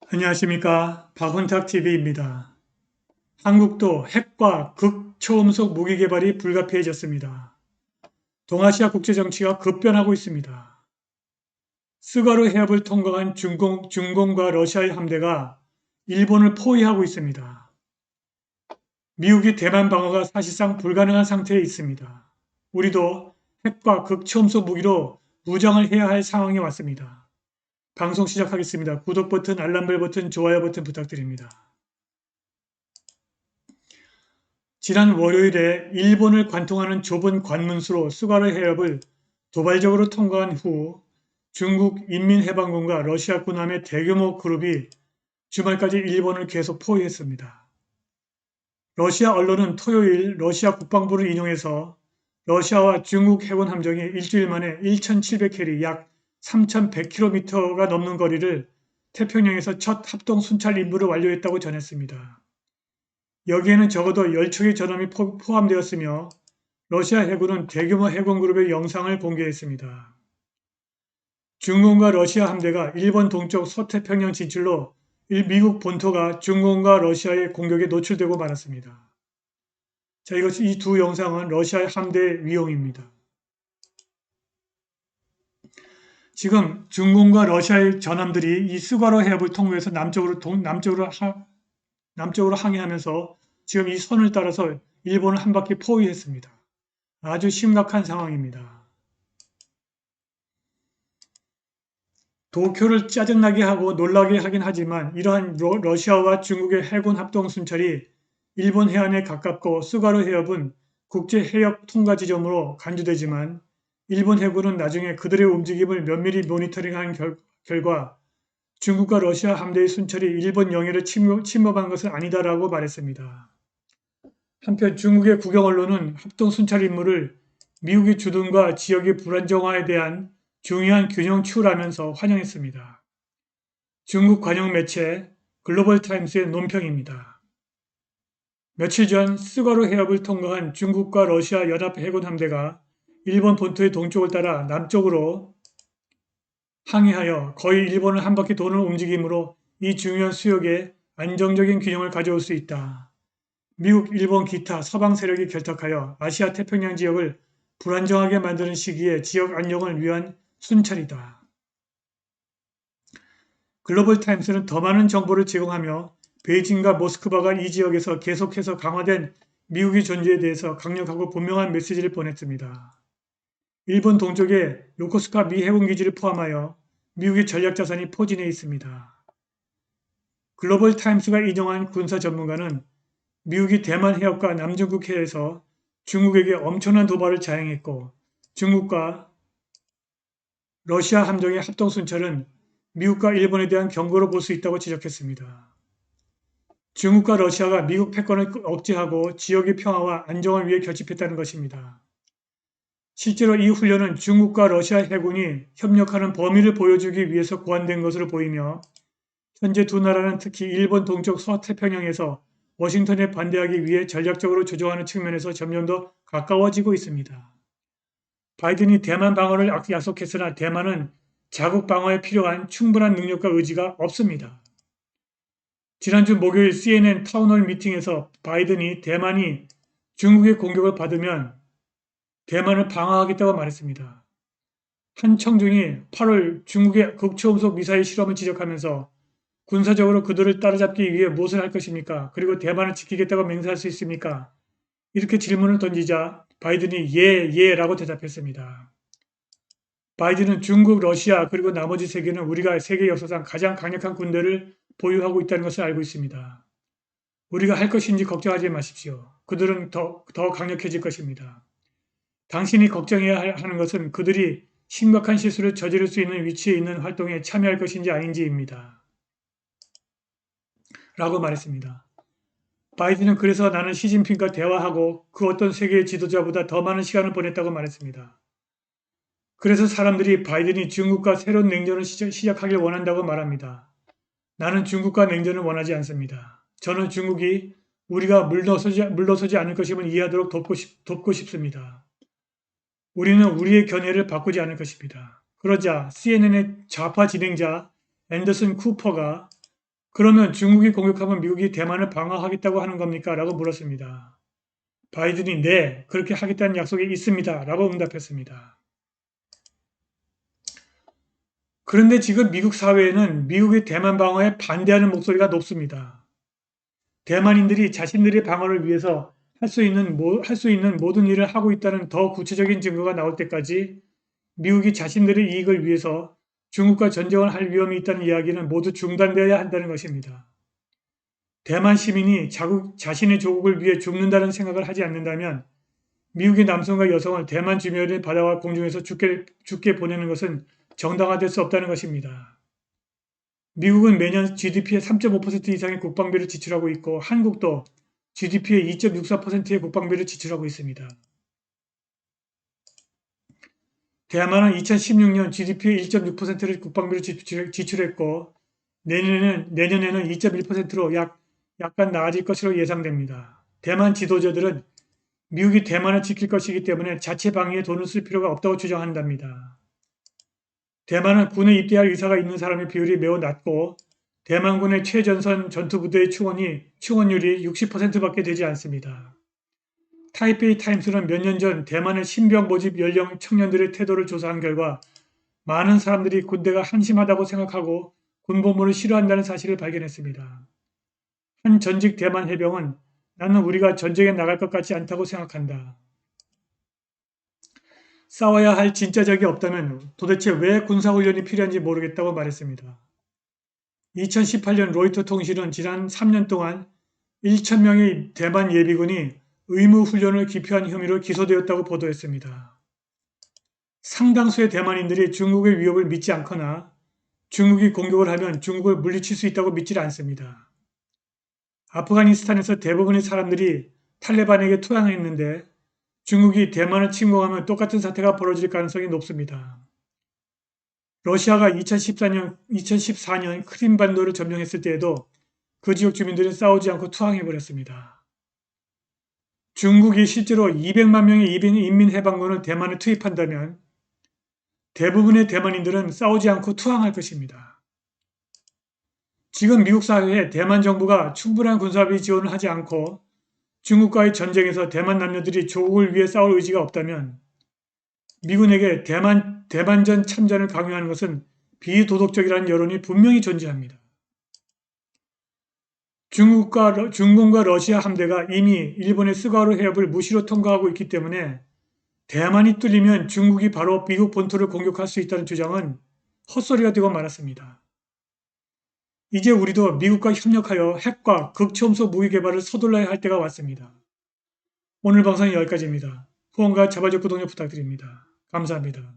안녕하십니까. 박훈탁TV입니다. 한국도 핵과 극초음속 무기 개발이 불가피해졌습니다. 동아시아 국제정치가 급변하고 있습니다. 스가루 해협을 통과한 중공과 러시아의 함대가 일본을 포위하고 있습니다. 미국이 대만 방어가 사실상 불가능한 상태에 있습니다. 우리도 핵과 극초음속 무기로 무장을 해야 할 상황이 왔습니다. 방송 시작하겠습니다. 구독 버튼, 알람벨 버튼, 좋아요 버튼 부탁드립니다. 지난 월요일에 일본을 관통하는 좁은 관문수로 스가루 해협을 도발적으로 통과한 후 중국 인민해방군과 러시아 군함의 대규모 그룹이 주말까지 일본을 계속 포위했습니다. 러시아 언론은 토요일 러시아 국방부를 인용해서 러시아와 중국 해군 함정이 일주일 만에 1,700캐리 약 3,100km가 넘는 거리를 태평양에서 첫 합동 순찰 임무를 완료했다고 전했습니다. 여기에는 적어도 10척의 전함이 포함되었으며 러시아 해군은 대규모 해군 그룹의 영상을 공개했습니다. 중공과 러시아 함대가 일본 동쪽 서태평양 진출로 미국 본토가 중공과 러시아의 공격에 노출되고 말았습니다. 자, 이 두 영상은 러시아의 함대 위용입니다. 지금 중공과 러시아의 전함들이 이 스가루 해협을 통과해서 남쪽으로 항해하면서 지금 이 선을 따라서 일본을 한 바퀴 포위했습니다. 아주 심각한 상황입니다. 도쿄를 짜증나게 하고 놀라게 하긴 하지만 이러한 러시아와 중국의 해군 합동 순찰이 일본 해안에 가깝고 스가루 해협은 국제 해역 통과 지점으로 간주되지만 일본 해군은 나중에 그들의 움직임을 면밀히 모니터링한 결과 중국과 러시아 함대의 순찰이 일본 영해를 침범한 것은 아니다라고 말했습니다. 한편 중국의 국영 언론은 합동 순찰 임무를 미국의 주둔과 지역의 불안정화에 대한 중요한 균형 추라면서 환영했습니다. 중국 관영 매체 글로벌 타임스의 논평입니다. 며칠 전 스가루 해협을 통과한 중국과 러시아 연합 해군 함대가 일본 본토의 동쪽을 따라 남쪽으로 항해하여 거의 일본을 한 바퀴 도는 움직임으로 이 중요한 수역에 안정적인 균형을 가져올 수 있다. 미국, 일본 기타 서방 세력이 결탁하여 아시아 태평양 지역을 불안정하게 만드는 시기에 지역 안정을 위한 순찰이다. 글로벌 타임스는 더 많은 정보를 제공하며 베이징과 모스크바가 이 지역에서 계속해서 강화된 미국의 존재에 대해서 강력하고 분명한 메시지를 보냈습니다. 일본 동쪽에 요코스카 미 해군기지를 포함하여 미국의 전략자산이 포진해 있습니다. 글로벌 타임스가 인용한 군사 전문가는 미국이 대만 해협과 남중국 해에서 중국에게 엄청난 도발을 자행했고 중국과 러시아 함정의 합동순찰은 미국과 일본에 대한 경고로 볼 수 있다고 지적했습니다. 중국과 러시아가 미국 패권을 억제하고 지역의 평화와 안정을 위해 결집했다는 것입니다. 실제로 이 훈련은 중국과 러시아 해군이 협력하는 범위를 보여주기 위해서 고안된 것으로 보이며 현재 두 나라는 특히 일본 동쪽 서태평양에서 워싱턴에 반대하기 위해 전략적으로 조정하는 측면에서 점점 더 가까워지고 있습니다. 바이든이 대만 방어를 약속했으나 대만은 자국 방어에 필요한 충분한 능력과 의지가 없습니다. 지난주 목요일 CNN 타운홀 미팅에서 바이든이 대만이 중국의 공격을 받으면 대만을 방어하겠다고 말했습니다. 한 청중이 8월 중국의 극초음속 미사일 실험을 지적하면서 군사적으로 그들을 따라잡기 위해 무엇을 할 것입니까? 그리고 대만을 지키겠다고 맹세할 수 있습니까? 이렇게 질문을 던지자 바이든이 예라고 대답했습니다. 바이든은 중국, 러시아 그리고 나머지 세계는 우리가 세계 역사상 가장 강력한 군대를 보유하고 있다는 것을 알고 있습니다. 우리가 할 것인지 걱정하지 마십시오. 그들은 더 강력해질 것입니다. 당신이 걱정해야 하는 것은 그들이 심각한 실수를 저지를 수 있는 위치에 있는 활동에 참여할 것인지 아닌지입니다. 라고 말했습니다. 바이든은 그래서 나는 시진핑과 대화하고 그 어떤 세계의 지도자보다 더 많은 시간을 보냈다고 말했습니다. 그래서 사람들이 바이든이 중국과 새로운 냉전을 시작하길 원한다고 말합니다. 나는 중국과 냉전을 원하지 않습니다. 저는 중국이 우리가 물러서지 않을 것임을 이해하도록 돕고 싶습니다. 우리는 우리의 견해를 바꾸지 않을 것입니다. 그러자 CNN의 좌파 진행자 앤더슨 쿠퍼가 그러면 중국이 공격하면 미국이 대만을 방어하겠다고 하는 겁니까? 라고 물었습니다. 바이든이 네, 그렇게 하겠다는 약속이 있습니다. 라고 응답했습니다. 그런데 지금 미국 사회에는 미국의 대만 방어에 반대하는 목소리가 높습니다. 대만인들이 자신들의 방어를 위해서 할 수 있는 모든 일을 하고 있다는 더 구체적인 증거가 나올 때까지 미국이 자신들의 이익을 위해서 중국과 전쟁을 할 위험이 있다는 이야기는 모두 중단되어야 한다는 것입니다. 대만 시민이 자신의 조국을 위해 죽는다는 생각을 하지 않는다면 미국의 남성과 여성을 대만 주변의 바다와 공중에서 죽게 보내는 것은 정당화될 수 없다는 것입니다. 미국은 매년 GDP의 3.5% 이상의 국방비를 지출하고 있고 한국도 GDP의 2.64%의 국방비를 지출하고 있습니다. 대만은 2016년 GDP의 1.6%를 국방비로 지출했고 내년에는 2.1%로 약간 나아질 것으로 예상됩니다. 대만 지도자들은 미국이 대만을 지킬 것이기 때문에 자체 방위에 돈을 쓸 필요가 없다고 주장한답니다. 대만은 군에 입대할 의사가 있는 사람의 비율이 매우 낮고 대만군의 최전선 전투부대의 충원율이 60%밖에 되지 않습니다. 타이페이 타임스는 몇 년 전 대만의 신병 모집 연령 청년들의 태도를 조사한 결과 많은 사람들이 군대가 한심하다고 생각하고 군복무를 싫어한다는 사실을 발견했습니다. 한 전직 대만 해병은 나는 우리가 전쟁에 나갈 것 같지 않다고 생각한다. 싸워야 할 진짜 적이 없다면 도대체 왜 군사훈련이 필요한지 모르겠다고 말했습니다. 2018년 로이터 통신은 지난 3년 동안 1,000명의 대만 예비군이 의무훈련을 기피한 혐의로 기소되었다고 보도했습니다. 상당수의 대만인들이 중국의 위협을 믿지 않거나 중국이 공격을 하면 중국을 물리칠 수 있다고 믿지 않습니다. 아프가니스탄에서 대부분의 사람들이 탈레반에게 투항했는데 중국이 대만을 침공하면 똑같은 사태가 벌어질 가능성이 높습니다. 러시아가 2014년 크림반도를 점령했을 때에도 그 지역 주민들은 싸우지 않고 투항해버렸습니다. 중국이 실제로 200만 명의 인민해방군을 대만에 투입한다면 대부분의 대만인들은 싸우지 않고 투항할 것입니다. 지금 미국 사회에 대만 정부가 충분한 군사비 지원을 하지 않고 중국과의 전쟁에서 대만 남녀들이 조국을 위해 싸울 의지가 없다면 미군에게 대만전 참전을 강요하는 것은 비도덕적이라는 여론이 분명히 존재합니다. 중공과 러시아 함대가 이미 일본의 스가루 해협을 무시로 통과하고 있기 때문에 대만이 뚫리면 중국이 바로 미국 본토를 공격할 수 있다는 주장은 헛소리가 되고 말았습니다. 이제 우리도 미국과 협력하여 핵과 극초음속 무기 개발을 서둘러야 할 때가 왔습니다. 오늘 방송은 여기까지입니다. 후원과 자발적 구독력 부탁드립니다. 감사합니다.